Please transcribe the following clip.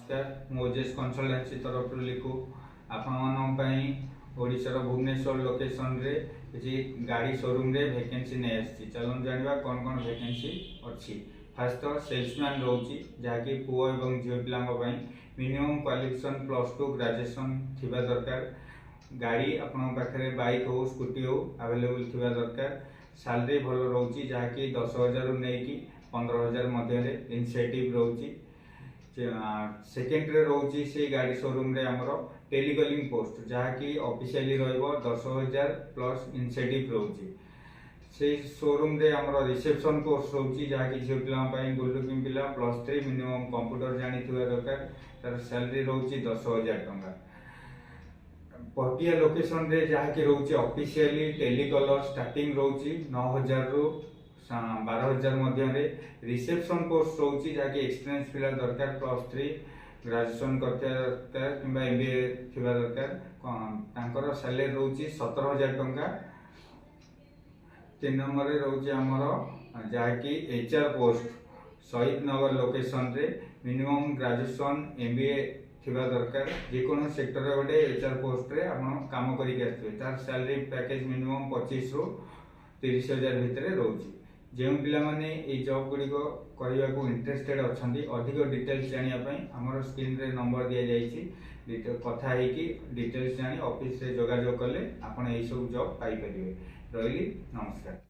नमस्कार Moses consultancy तरफ लिखु आपण ओडिशार भुवनेश्वर लोकेशन रे किसी गाड़ी शोरूम रे वैकेंसी नहीं आसी चलन जानवा कौन कौन वैकेंसी अच्छी। फास्ट तो सेल्समैन रोची जहाँकि पुओ एवं झील पिला मिनिमम क्वालिफिकेशन +2 ग्रेजुएशन थिबा दरकार। गाड़ी आपण पाखे बाइक हो स्कूटी हो अवेलेबल थिबा दरकार। सैलरी भल रोची जहाँकि 10,000 रु नहीं 15,000 मध्य इनसेटिव रोची। सेकेंड रे रोची से गाड़ी शोरूम रे हमरो टेलीकॉलिंग पोस्ट जहाँकि ऑफिशियली रहिबो 10,000 प्लस इनसेटिव रोची। से शोरूम रे हमरो रिसेप्शन कोर्स रोची जहाँकि झील पिला गुलुकिंग पिला +3 मिनिमम कंप्यूटर जानी थिबा दरकार। तार सैलरी रोची 10,000 टंका। पटिया लोकेशन रे जहाँकि रोची ऑफिशियली टेलीकॉलर स्टार्टिंग रोची 9,000 रु 12,000 मध्य रिसेप्शन कोर्स रोची जहाँकि एक्सपीरियंस पिला दरकार +3 ग्रेजुएशन करते दरकार किंबा एमबीए थिबा दरकार। सैलरी रोची 17,000 टंका। 3 नंबर रे रोची हमर जहाँकि एचआर पोस्ट शहीद नगर लोकेशन रे मिनिमम ग्रेजुएशन एमबीए थिबा दरकार। जेकोन सेक्टर रे गोटे एचआर पोस्ट रे आपण काम करिक आथि तार सैलरी पैकेज मिनिमम 25 रु 30,000 भितर रोची। जो पिला माने ए जॉब गुड़ी करने को इंटरेस्टेड अच्छा अधिक डिटेल्स जानापी आमर स्क्रीन रे नंबर दि जाइए कथा डिटेल्स जानी ऑफिस रे जोगाजोग कले आप सब जॉब पाइपर। रही नमस्कार।